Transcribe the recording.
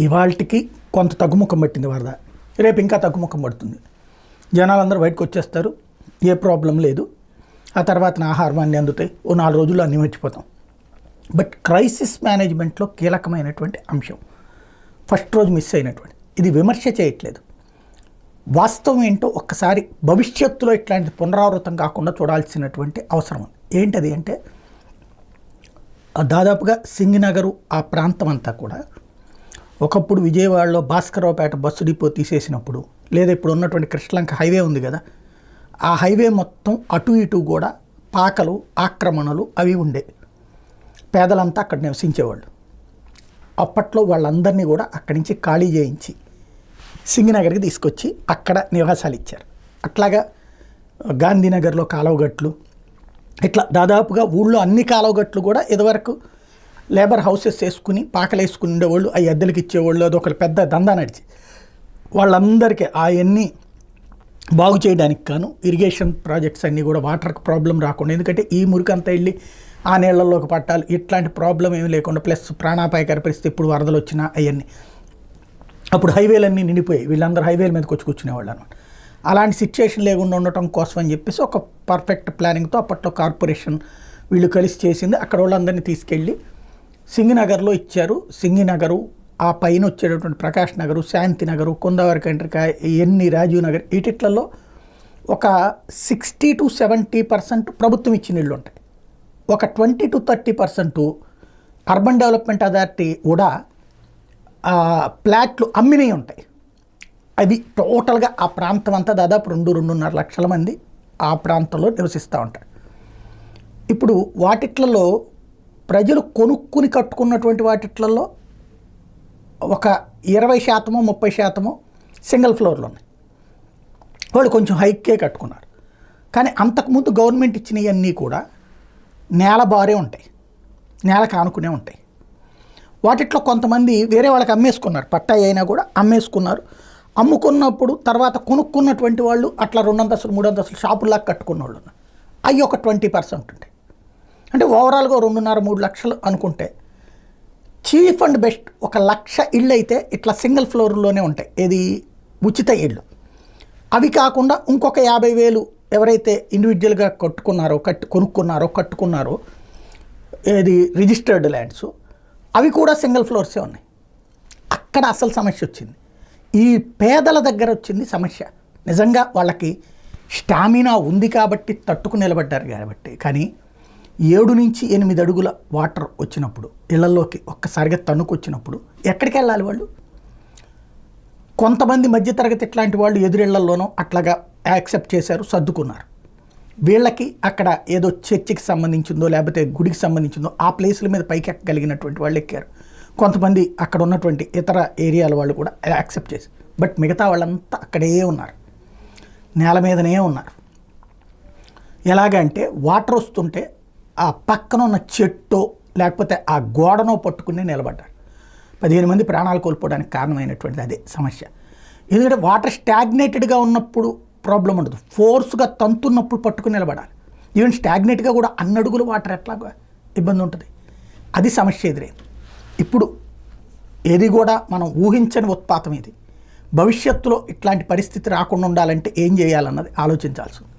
ఇవాళకి కొంత తగ్గుముఖం పట్టింది వరద, రేపు ఇంకా తగ్గుముఖం పడుతుంది. జనాలందరూ బయటకు వచ్చేస్తారు, ఏ ప్రాబ్లం లేదు. ఆ తర్వాత ఆహారం అన్నీ అందుతాయి, ఓ 4 రోజుల్లో అన్నీ మర్చిపోతాం. బట్ క్రైసిస్ మేనేజ్మెంట్లో కీలకమైనటువంటి అంశం ఫస్ట్ రోజు మిస్ అయినటువంటి, ఇది విమర్శ చేయట్లేదు, వాస్తవం ఏంటో ఒక్కసారి భవిష్యత్తులో ఇట్లాంటి పునరావృతం కాకుండా చూడాల్సినటువంటి అవసరం ఉంది. ఏంటది అంటే దాదాపుగా సింగినగరు ఆ ప్రాంతం అంతా కూడా ఒకప్పుడు విజయవాడలో భాస్కరరావుపేట బస్సు డిపో తీసేసినప్పుడు, లేదా ఇప్పుడు ఉన్నటువంటి కృష్ణలంక హైవే ఉంది కదా, ఆ హైవే మొత్తం అటు ఇటు కూడా పాకలు ఆక్రమణలు అవి ఉండే, పేదలంతా అక్కడ నివసించేవాళ్ళు. అప్పట్లో వాళ్ళందరినీ కూడా అక్కడి నుంచి ఖాళీ చేయించి సింగినగర్కి తీసుకొచ్చి అక్కడ నివాసాలు ఇచ్చారు. అట్లాగా గాంధీనగర్లో కాలువగట్లు, ఇట్లా దాదాపుగా ఊళ్ళో అన్ని కాలువగట్లు కూడా ఇదివరకు లేబర్ హౌసెస్ వేసుకుని పాకలు వేసుకుని ఉండేవాళ్ళు, అవి అద్దెలకు ఇచ్చేవాళ్ళు, అదొక పెద్ద దందా నడిచి వాళ్ళందరికీ అవన్నీ బాగు చేయడానికి గాను ఇరిగేషన్ ప్రాజెక్ట్స్ అన్నీ కూడా వాటర్కి ప్రాబ్లం రాకుండా, ఎందుకంటే ఈ మురికంతా వెళ్ళి ఆ నీళ్లలోకి పట్టాలి, ఇట్లాంటి ప్రాబ్లం ఏమీ లేకుండా, ప్లస్ ప్రాణాపాయకర పరిస్థితి ఇప్పుడు వరదలు వచ్చినా అవన్నీ, అప్పుడు హైవేలన్నీ నిండిపోయాయి, వీళ్ళందరూ హైవేల మీదకి వచ్చి కూర్చునేవాళ్ళు అనమాట. అలాంటి సిచ్యుయేషన్ లేకుండా ఉండటం కోసం అని చెప్పేసి ఒక పర్ఫెక్ట్ ప్లానింగ్తో అప్పట్లో కార్పొరేషన్ వీళ్ళు కలిసి చేసింది. అక్కడ వాళ్ళందరినీ తీసుకెళ్ళి సింగినగర్లో ఇచ్చారు. సింగినగరు, ఆ పైన వచ్చేటటువంటి ప్రకాష్ నగరు, శాంతి నగరు, కొందావరి కంట్రిక, ఎన్ని రాజీవ్ నగర్, వీటిట్లలో ఒక 60 to 70% ప్రభుత్వం ఇచ్చిన ఇళ్ళు ఉంటాయి. ఒక 20 to 30% అర్బన్ డెవలప్మెంట్ అథారిటీ కూడా ప్లాట్లు అమ్మినవి ఉంటాయి. అవి టోటల్గా ఆ ప్రాంతం అంతా దాదాపు 2-2.5 లక్షల మంది ఆ ప్రాంతంలో నివసిస్తూ ఉంటారు. ఇప్పుడు వాటిట్లలో ప్రజలు కొనుక్కుని కట్టుకున్నటువంటి వాటిట్లలో ఒక 20%, 30% సింగిల్ ఫ్లోర్లు ఉన్నాయి. వాళ్ళు కొంచెం హైక్కే కట్టుకున్నారు. కానీ అంతకుముందు గవర్నమెంట్ ఇచ్చినవన్నీ కూడా నేల బారే ఉంటాయి, నేలకు ఆనుకునే ఉంటాయి. వాటిట్లో కొంతమంది వేరే వాళ్ళకి అమ్మేసుకున్నారు, పట్టా అయినా కూడా అమ్మేసుకున్నారు. అమ్ముకున్నప్పుడు తర్వాత కొనుక్కున్నటువంటి వాళ్ళు అట్లా 2 అంతస్తులు 3 అంతస్తులు షాపుల్లాగా కట్టుకున్న వాళ్ళు ఉన్నారు. అవి ఒక 20% ఉంటాయి. అంటే ఓవరాల్గా 2.5-3 లక్షలు అనుకుంటే చీఫ్ అండ్ బెస్ట్ 1 లక్ష ఇళ్ళు అయితే ఇట్లా సింగిల్ ఫ్లోర్లోనే ఉంటాయి, ఏది ఉచిత ఇళ్ళు. అవి కాకుండా ఇంకొక 50,000 ఎవరైతే ఇండివిజువల్గా కట్టుకున్నారో ఏది రిజిస్టర్డ్ ల్యాండ్స్, అవి కూడా సింగిల్ ఫ్లోర్సే ఉన్నాయి. అక్కడ అసలు సమస్య వచ్చింది. ఈ పేదల దగ్గర వచ్చింది సమస్య. నిజంగా వాళ్ళకి స్టామినా ఉంది కాబట్టి తట్టుకు నిలబడ్డారు కాబట్టి, కానీ 7 నుంచి 8 అడుగుల వాటర్ వచ్చినప్పుడు, ఇళ్లలోకి ఒక్కసారిగా తణుకు వచ్చినప్పుడు ఎక్కడికి వెళ్ళాలి వాళ్ళు? కొంతమంది మధ్యతరగతి ఇట్లాంటి వాళ్ళు ఎదురిళ్లలోనో అట్లాగా యాక్సెప్ట్ చేశారు, సర్దుకున్నారు. వీళ్ళకి అక్కడ ఏదో చర్చికి సంబంధించిందో లేకపోతే గుడికి సంబంధించిందో ఆ ప్లేసుల మీద పైకి ఎక్కగలిగినటువంటి వాళ్ళు ఎక్కారు. కొంతమంది అక్కడ ఉన్నటువంటి ఇతర ఏరియాల వాళ్ళు కూడా యాక్సెప్ట్ చేశారు. బట్ మిగతా వాళ్ళంతా అక్కడే ఉన్నారు, నేల మీదనే ఉన్నారు. ఎలాగంటే వాటర్ వస్తుంటే ఆ పక్కన ఉన్న చెట్టో లేకపోతే ఆ గోడనో పట్టుకుని నిలబడ్డారు. 15 మంది ప్రాణాలు కోల్పోవడానికి కారణమైనటువంటిది అదే సమస్య. ఎందుకంటే వాటర్ స్టాగ్నేటెడ్గా ఉన్నప్పుడు ప్రాబ్లం ఉండదు, ఫోర్స్గా తంతున్నప్పుడు పట్టుకుని నిలబడాలి. ఈవెన్ స్టాగ్నేట్గా కూడా 2 అడుగులు వాటర్ ఎట్లాగా ఇబ్బంది ఉంటుంది, అది సమస్య ఎదురైంది. ఇప్పుడు ఏది కూడా మనం ఊహించని ఉత్పాతం ఇది. భవిష్యత్తులో ఇట్లాంటి పరిస్థితి రాకుండా ఉండాలంటే ఏం చేయాలన్నది ఆలోచించాల్సి ఉంది.